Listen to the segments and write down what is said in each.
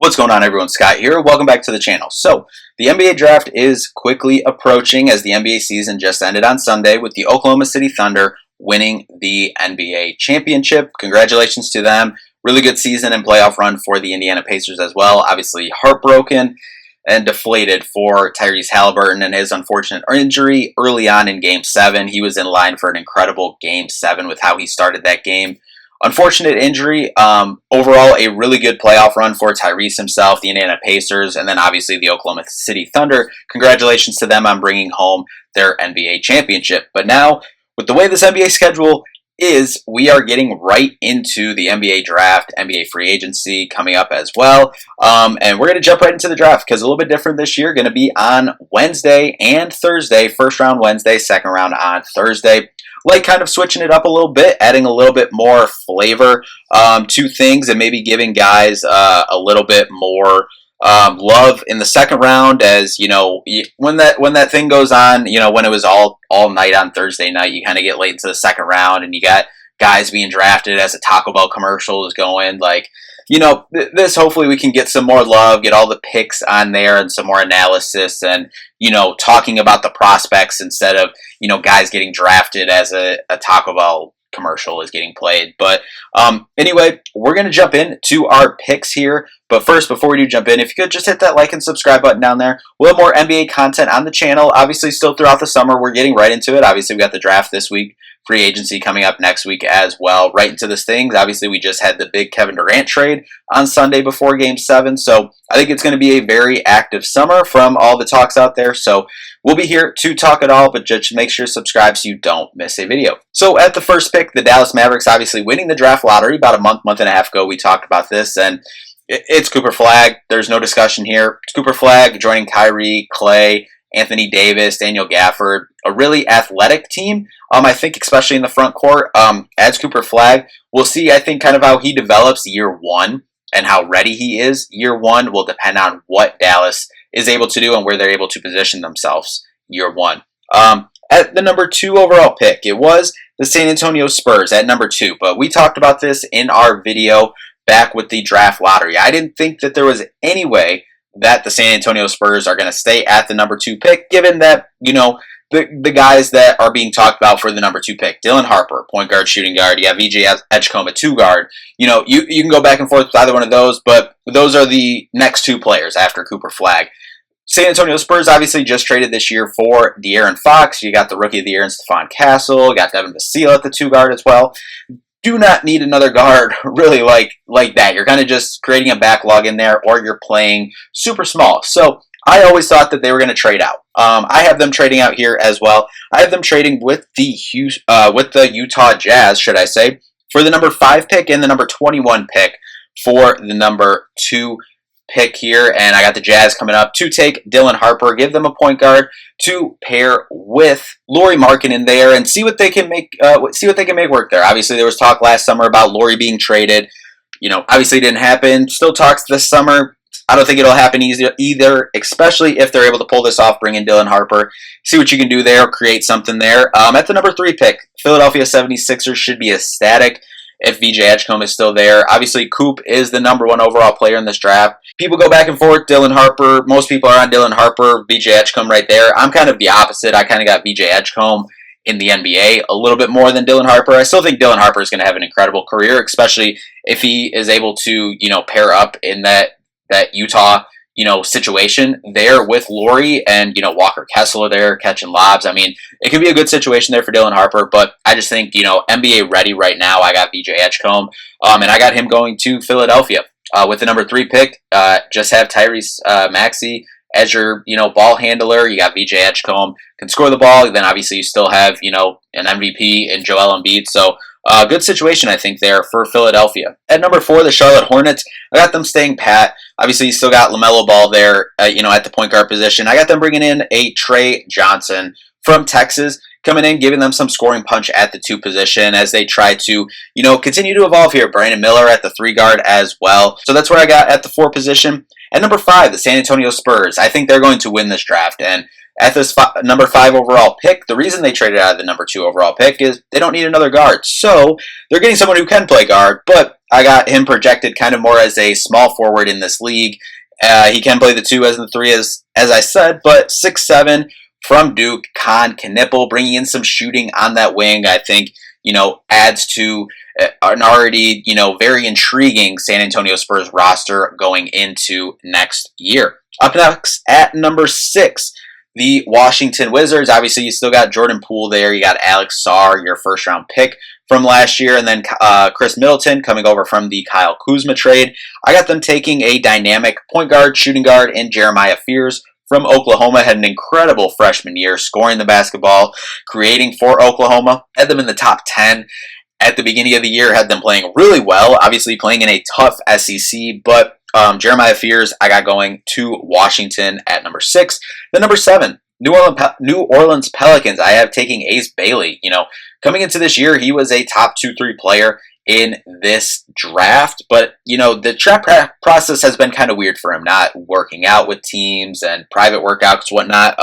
What's going on, everyone? Scott here. Welcome back to the channel. So, the NBA draft is quickly approaching as the NBA season just ended on Sunday with the Oklahoma City Thunder winning the NBA championship. Congratulations to them. Really good season and playoff run for the Indiana Pacers as well. Obviously, heartbroken and deflated for Tyrese Haliburton and his unfortunate injury early on in Game 7. He was in line for an incredible Game 7 with how he started that game. Unfortunate injury. Overall, a really good playoff run for Tyrese himself, the Indiana Pacers, and then obviously the Oklahoma City Thunder. Congratulations to them on bringing home their NBA championship. But now, with the way this NBA schedule is, we are getting right into the NBA draft, NBA free agency coming up as well. And we're going to jump right into the draft because a little bit different this year. Going to be on Wednesday and Thursday. First round Wednesday, second round on Thursday. Like kind of switching it up a little bit, adding a little bit more flavor to things and maybe giving guys a little bit more love in the second round. As you know, when that thing goes on, you know, when it was all night on Thursday night, you kind of get late into the second round and you got guys being drafted as a Taco Bell commercial is going. Like, you know, this hopefully we can get some more love, get all the picks on there and some more analysis and, you know, talking about the prospects instead of, you know, guys getting drafted as a Taco Bell commercial is getting played. But anyway, we're going to jump into our picks here. But first, before we do jump in, if you could just hit that like and subscribe button down there. We'll have more NBA content on the channel. Obviously, still throughout the summer, we're getting right into it. Obviously, we got the draft this week. Free agency coming up next week as well. Right into this thing. Obviously, we just had the big Kevin Durant trade on Sunday before Game 7. So I think it's going to be a very active summer from all the talks out there. So we'll be here to talk it all, but just make sure to subscribe so you don't miss a video. So at the first pick, the Dallas Mavericks obviously winning the draft lottery about a month and a half ago. We talked about this, and it's Cooper Flagg. There's no discussion here. It's Cooper Flagg joining Kyrie, Clay, Anthony Davis, Daniel Gafford, a really athletic team. I think especially in the front court, as Cooper Flagg, we'll see, I think, kind of how he develops year one and how ready he is year one will depend on what Dallas is able to do and where they're able to position themselves year one. At the number 2 overall pick, it was the San Antonio Spurs at number 2, but we talked about this in our video back with the draft lottery. I didn't think that there was any way that the San Antonio Spurs are going to stay at the number 2 pick, given that, you know, the guys that are being talked about for the number 2 pick, Dylan Harper, point guard, shooting guard. You have VJ Edgecombe, a 2 guard. You know, you can go back and forth with either one of those, but those are the next 2 players after Cooper Flagg. San Antonio Spurs obviously just traded this year for De'Aaron Fox. You got the rookie of the year in Stephon Castle. You got Devin Vassell at the 2 guard as well. Do not need another guard really like that. You're kind of just creating a backlog in there, or you're playing super small. So I always thought that they were going to trade out. I have them trading out here as well. I have them trading with the Utah Jazz, should I say, for the number 5 pick and the number 21 pick for the number 2 pick here. And I got the Jazz coming up to take Dylan Harper, give them a point guard to pair with Lauri Markkanen there and see what they can make work there. Obviously, there was talk last summer about Lauri being traded. You know, obviously it didn't happen. Still talks this summer. I don't think it'll happen either, especially if they're able to pull this off, bring in Dylan Harper, see what you can do there, create something there. At the number 3 pick, Philadelphia 76ers should be ecstatic if VJ Edgecombe is still there. Obviously, Coop is the number 1 overall player in this draft. People go back and forth. Dylan Harper, most people are on Dylan Harper, VJ Edgecombe right there. I'm kind of the opposite. I kind of got VJ Edgecombe in the NBA a little bit more than Dylan Harper. I still think Dylan Harper is going to have an incredible career, especially if he is able to, you know, pair up in that Utah, you know, situation there with Lauri and, you know, Walker Kessler there catching lobs. I mean, it could be a good situation there for Dylan Harper, but I just think, you know, NBA ready right now. I got VJ Edgecombe, and I got him going to Philadelphia with the number 3 pick. Just have Tyrese Maxey as your, you know, ball handler. You got VJ Edgecombe, can score the ball. Then obviously you still have, you know, an MVP in Joel Embiid. So good situation, I think, there for Philadelphia. At number 4, the Charlotte Hornets. I got them staying pat. Obviously, you still got LaMelo Ball there, you know, at the point guard position. I got them bringing in a Trey Johnson from Texas, coming in, giving them some scoring punch at the 2 position as they try to, you know, continue to evolve here. Brandon Miller at the 3 guard as well. So that's where I got at the 4 position. At number 5, the San Antonio Spurs. I think they're going to win this draft. And at this number 5 overall pick. The reason they traded out of the number 2 overall pick is they don't need another guard. So they're getting someone who can play guard, but I got him projected kind of more as a small forward in this league. He can play the 2 as the 3 as I said, but 6'7", from Duke, Kon Knueppel, bringing in some shooting on that wing, I think, adds to an already, very intriguing San Antonio Spurs roster going into next year. Up next at number 6, the Washington Wizards. Obviously, you still got Jordan Poole there. You got Alex Sarr, your first-round pick from last year, and then Chris Middleton coming over from the Kyle Kuzma trade. I got them taking a dynamic point guard, shooting guard, in Jeremiah Fears from Oklahoma. Had an incredible freshman year, scoring the basketball, creating for Oklahoma. Had them in the top 10 at the beginning of the year. Had them playing really well, obviously playing in a tough SEC, but Jeremiah Fears, I got going to Washington at number 6. Then number 7, New Orleans Pelicans. I have taking Ace Bailey. Coming into this year, he was a top 2-3 player in this draft, but the draft process has been kind of weird for him, not working out with teams and private workouts, whatnot.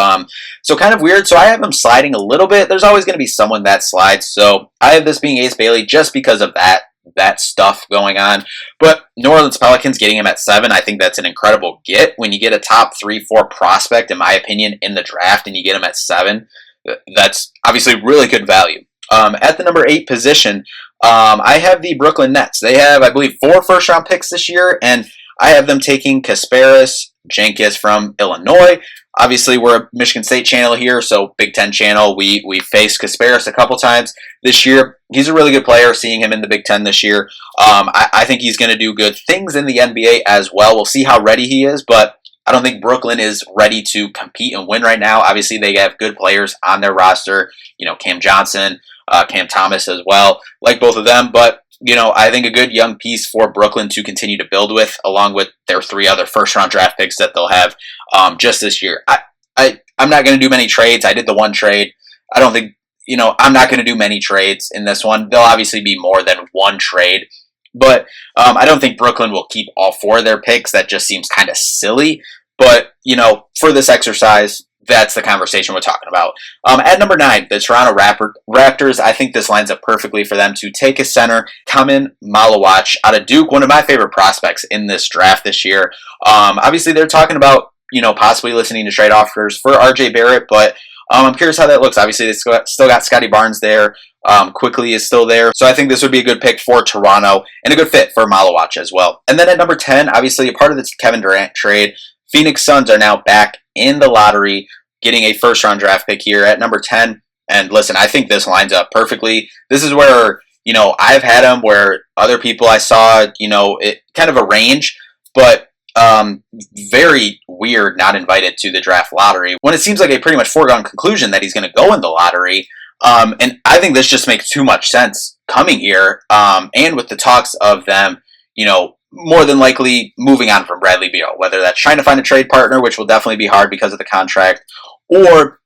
So kind of weird. So I have him sliding a little bit. There's always going to be someone that slides. So I have this being Ace Bailey just because of that stuff going on. But New Orleans Pelicans getting him at 7, I think that's an incredible get. When you get a top 3-4 prospect, in my opinion, in the draft, and you get him at 7, that's obviously really good value. At the number 8 position, I have the Brooklyn Nets. They have, I believe, 4 first-round picks this year, and I have them taking Kasparas Jenkins from Illinois. Obviously, we're a Michigan State channel here, so Big Ten channel. We faced Kasparas a couple times this year. He's a really good player. Seeing him in the Big Ten this year, I think he's going to do good things in the NBA as well. We'll see how ready he is, but I don't think Brooklyn is ready to compete and win right now. Obviously, they have good players on their roster. Cam Johnson, Cam Thomas as well, like both of them. But, I think a good young piece for Brooklyn to continue to build with, along with their 3 other first-round draft picks that they'll have just this year. I'm not going to do many trades. I did the one trade. I don't think, I'm not going to do many trades in this one. There'll obviously be more than one trade. But I don't think Brooklyn will keep all 4 of their picks. That just seems kind of silly. But, for this exercise, that's the conversation we're talking about. At number 9, the Toronto Raptors. I think this lines up perfectly for them to take a center, Kamin Malawach out of Duke, one of my favorite prospects in this draft this year. Obviously, they're talking about, possibly listening to trade offers for RJ Barrett, but I'm curious how that looks. Obviously, they still got Scotty Barnes there. Quickly is still there. So I think this would be a good pick for Toronto and a good fit for Malawach as well. And then at number 10, obviously a part of this Kevin Durant trade, Phoenix Suns are now back in the lottery, getting a first-round draft pick here at number 10. And listen, I think this lines up perfectly. This is where, I've had them where other people I saw, it kind of a range, but very weird not invited to the draft lottery when it seems like a pretty much foregone conclusion that he's going to go in the lottery. And I think this just makes too much sense coming here. And with the talks of them, more than likely moving on from Bradley Beal, whether that's trying to find a trade partner, which will definitely be hard because of the contract, or,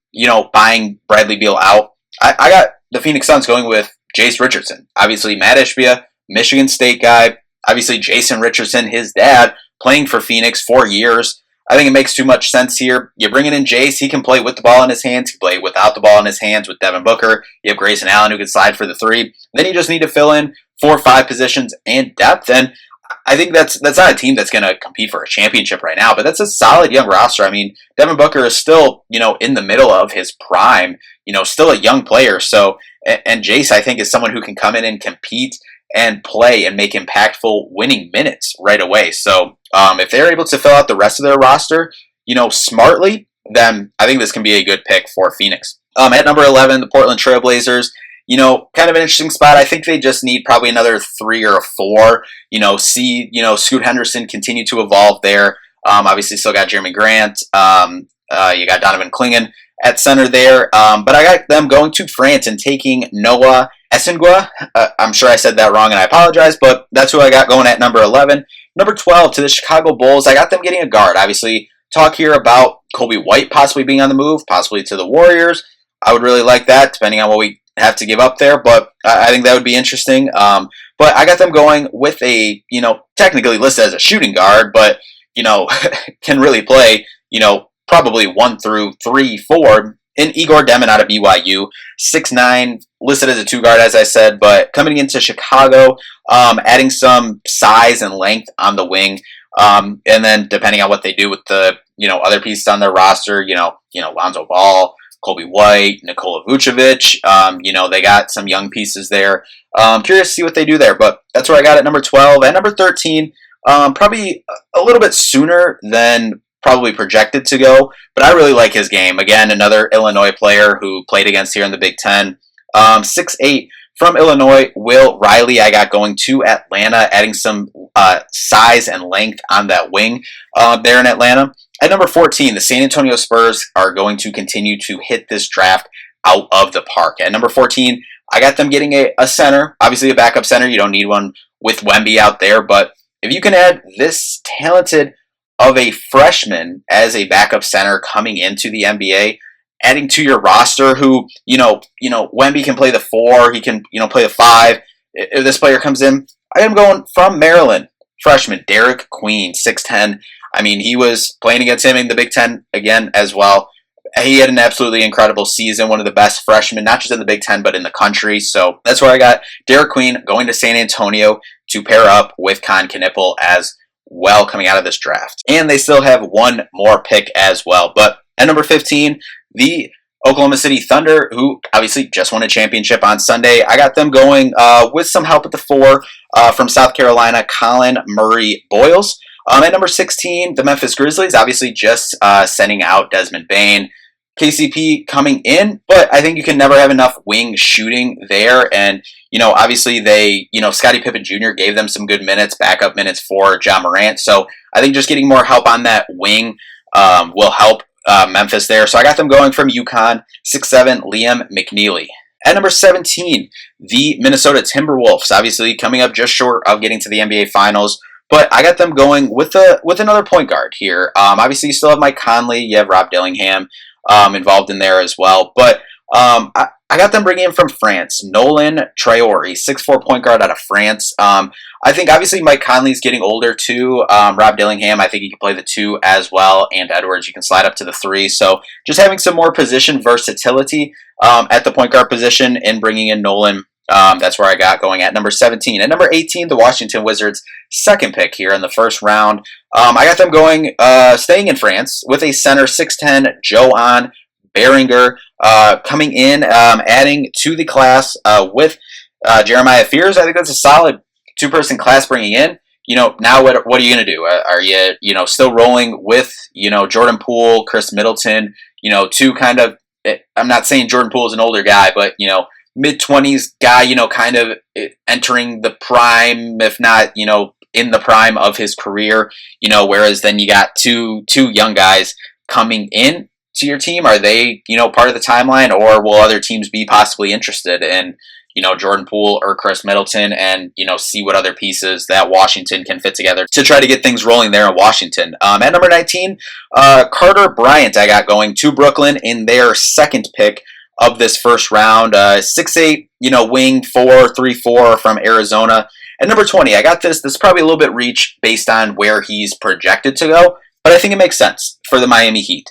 buying Bradley Beal out. I got the Phoenix Suns going with Jace Richardson. Obviously, Matt Ishbia, Michigan State guy. Obviously, Jason Richardson, his dad, playing for Phoenix 4 years. I think it makes too much sense here. You're bringing in Jace. He can play with the ball in his hands. He can play without the ball in his hands with Devin Booker. You have Grayson Allen who can slide for the 3. Then you just need to fill in 4 or 5 positions and depth. And I think that's not a team that's going to compete for a championship right now, but that's a solid young roster. I mean, Devin Booker is still, in the middle of his prime, still a young player. So, and Jace, I think, is someone who can come in and compete and play and make impactful winning minutes right away. So, if they're able to fill out the rest of their roster, smartly, then I think this can be a good pick for Phoenix. At number 11, the Portland Trailblazers. Kind of an interesting spot. I think they just need probably another 3 or 4. See, Scoot Henderson continue to evolve there. Obviously, still got Jeremy Grant. You got Donovan Clingan at center there. But I got them going to France and taking Noah Essengua. I'm sure I said that wrong, and I apologize, but that's who I got going at number 11. Number 12, to the Chicago Bulls. I got them getting a guard. Obviously, talk here about Kobe White possibly being on the move, possibly to the Warriors. I would really like that, depending on what we have to give up there, but I think that would be interesting. But I got them going with a, technically listed as a shooting guard, but, can really play, probably 1 through 3, 4. And Igor Demin out of BYU, 6'9", listed as a 2 guard, as I said, but coming into Chicago, adding some size and length on the wing, and then depending on what they do with the other pieces on their roster, Lonzo Ball, Kobe White, Nikola Vucevic, they got some young pieces there. Curious to see what they do there, but that's where I got at number 12. At number 13, probably a little bit sooner than probably projected to go, but I really like his game. Again, another Illinois player who played against here in the Big Ten. 6'8", from Illinois, Will Riley, I got going to Atlanta, adding some size and length on that wing there in Atlanta. At number 14, the San Antonio Spurs are going to continue to hit this draft out of the park. At number 14, I got them getting a center, obviously a backup center. You don't need one with Wemby out there, but if you can add this talented of a freshman as a backup center coming into the NBA, adding to your roster who, Wemby can play the 4, he can, play the 5. If this player comes in, I am going from Maryland, freshman Derek Queen, 6'10". I mean, he was playing against him in the Big Ten again as well. He had an absolutely incredible season, one of the best freshmen, not just in the Big Ten, but in the country. So that's where I got Derek Queen going to San Antonio to pair up with Kon Knueppel as well coming out of this draft. And they still have one more pick as well. But at number 15, the Oklahoma City Thunder, who obviously just won a championship on Sunday. I got them going with some help at the 4 from South Carolina, Colin Murray Boyles. At number 16, the Memphis Grizzlies, obviously just sending out Desmond Bane. KCP coming in, but I think you can never have enough wing shooting there. And, obviously they, Scottie Pippen Jr. gave them some good minutes, backup minutes for Ja Morant. So I think just getting more help on that wing will help Memphis there. So I got them going from UConn, 6'7", Liam McNeely. At number 17, the Minnesota Timberwolves, obviously coming up just short of getting to the NBA Finals. But I got them going with another point guard here. Obviously, you still have Mike Conley. You have Rob Dillingham involved in there as well. But I got them bringing in from France, Nolan Traore, 6'4" point guard out of France. I think obviously Mike Conley's getting older too. Rob Dillingham, I think he can play the 2 as well. And Edwards, you can slide up to the 3. So just having some more position versatility at the point guard position and bringing in Nolan. That's where I got going at number 17. At number 18, the Washington Wizards, second pick here in the first round. I got them going, staying in France with a center, 6'10", Johan Beringer, coming in, adding to the class with Jeremiah Fears. I think that's a solid 2-person class bringing in. Now what are you going to do? Are you, still rolling with, Jordan Poole, Chris Middleton, two kind of, I'm not saying Jordan Poole is an older guy, but, mid-20s guy, kind of entering the prime, if not, in the prime of his career, whereas then you got two young guys coming in to your team. Are they, part of the timeline, or will other teams be possibly interested in, Jordan Poole or Chris Middleton, and, see what other pieces that Washington can fit together to try to get things rolling there in Washington. At number 19, Carter Bryant, I got going to Brooklyn in their second pick of this first round, 6'8", wing, 4'3'4" from Arizona. At number 20, I got this. This is probably a little bit reach based on where he's projected to go, but I think it makes sense for the Miami Heat.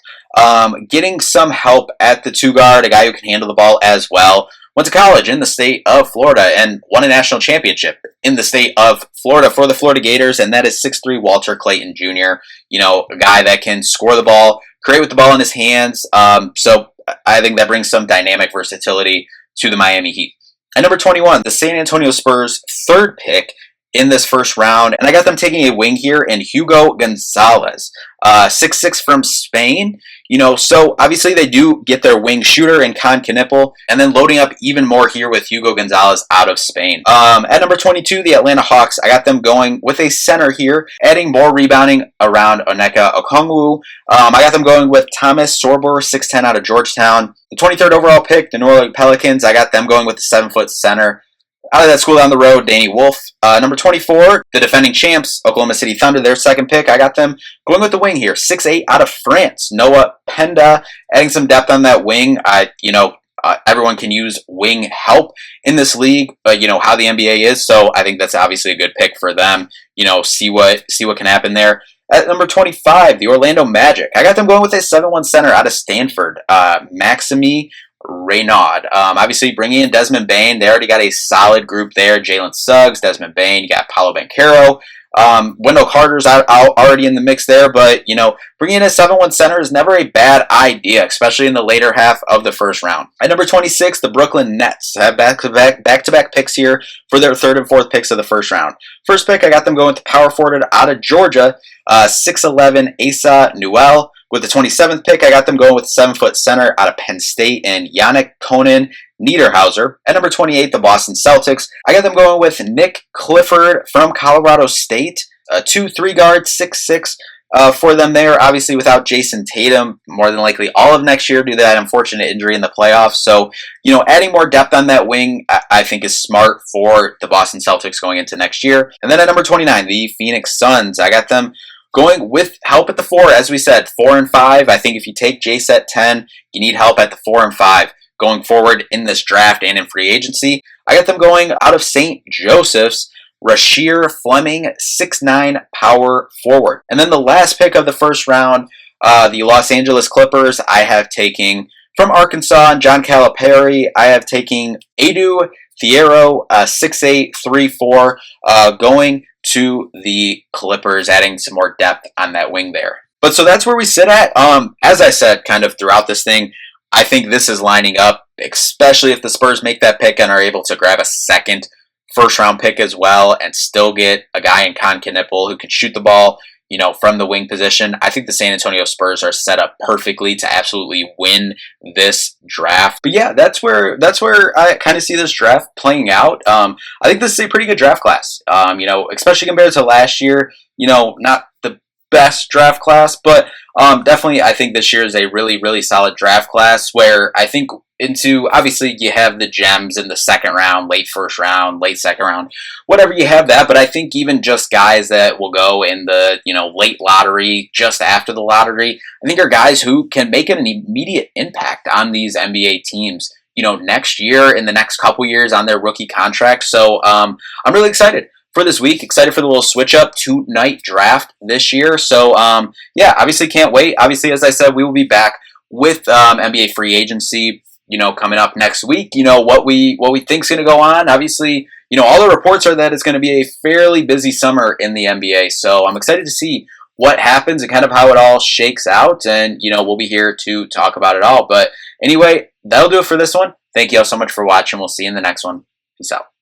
Getting some help at the 2 guard, a guy who can handle the ball as well. Went to college in the state of Florida and won a national championship in the state of Florida for the Florida Gators, and that is 6'3" Walter Clayton Jr., a guy that can score the ball, create with the ball in his hands. So I think that brings some dynamic versatility to the Miami Heat. At number 21, the San Antonio Spurs' third pick in this first round, and I got them taking a wing here in Hugo Gonzalez, 6'6" from Spain. So obviously they do get their wing shooter in Kon Knueppel, and then loading up even more here with Hugo Gonzalez out of Spain. At number 22, the Atlanta Hawks, I got them going with a center here, adding more rebounding around Onyeka Okongwu. I got them going with Thomas Sorber, 6'10" out of Georgetown. The 23rd overall pick, the New Orleans Pelicans, I got them going with the 7-foot center out of that school down the road, Danny Wolf. Number 24, the defending champs, Oklahoma City Thunder, their second pick. I got them going with the wing here, 6'8" out of France, Noah Penda, adding some depth on that wing. Everyone can use wing help in this league, but how the NBA is, so I think that's obviously a good pick for them. See what can happen there. At number 25, the Orlando Magic. I got them going with a 7-1 center out of Stanford, Maxime Reynaud. Obviously, bringing in Desmond Bane, they already got a solid group there. Jalen Suggs, Desmond Bane, you got Paolo Banchero. Wendell Carter's out already in the mix there, but, bringing in a 7-1 center is never a bad idea, especially in the later half of the first round. At number 26, the Brooklyn Nets have back-to-back picks here for their third and fourth picks of the first round. First pick, I got them going to power forward out of Georgia, 6'11", Asa Newell. With the 27th pick, I got them going with 7-foot center out of Penn State and Yannick Conan Niederhauser. At number 28, the Boston Celtics. I got them going with Nick Clifford from Colorado State. 2-3 guard, 6'6", for them there. Obviously, without Jason Tatum, more than likely all of next year due to that unfortunate injury in the playoffs. So, adding more depth on that wing, I think is smart for the Boston Celtics going into next year. And then at number 29, the Phoenix Suns. I got them going with help at the 4, as we said, 4 and 5. I think if you take Jace at 10, you need help at the 4 and 5 going forward in this draft and in free agency. I got them going out of St. Joseph's, Rasheer Fleming, 6'9", power forward. And then the last pick of the first round, the Los Angeles Clippers, I have taking from Arkansas and John Calipari. I have taken Edu Thiero, 6'8", 3'4", going to the Clippers, adding some more depth on that wing there. But so that's where we sit at. As I said, kind of throughout this thing, I think this is lining up, especially if the Spurs make that pick and are able to grab a second first-round pick as well and still get a guy in Con Knipple who can shoot the ball, from the wing position. I think the San Antonio Spurs are set up perfectly to absolutely win this draft. But yeah, that's where I kind of see this draft playing out. I think this is a pretty good draft class. Especially compared to last year. Not the best draft class, but definitely I think this year is a really, really solid draft class where I think obviously you have the gems in the second round, late first round, late second round, whatever you have that. But I think even just guys that will go in the, late lottery, just after the lottery, I think are guys who can make an immediate impact on these NBA teams, next year, in the next couple years on their rookie contract. So I'm really excited for this week. Excited for the little switch up 2-night draft this year. So yeah, obviously can't wait. Obviously, as I said, we will be back with NBA free agency, coming up next week. What we think is going to go on. Obviously, all the reports are that it's going to be a fairly busy summer in the NBA. So I'm excited to see what happens and kind of how it all shakes out. And, we'll be here to talk about it all. But anyway, that'll do it for this one. Thank you all so much for watching. We'll see you in the next one. Peace out.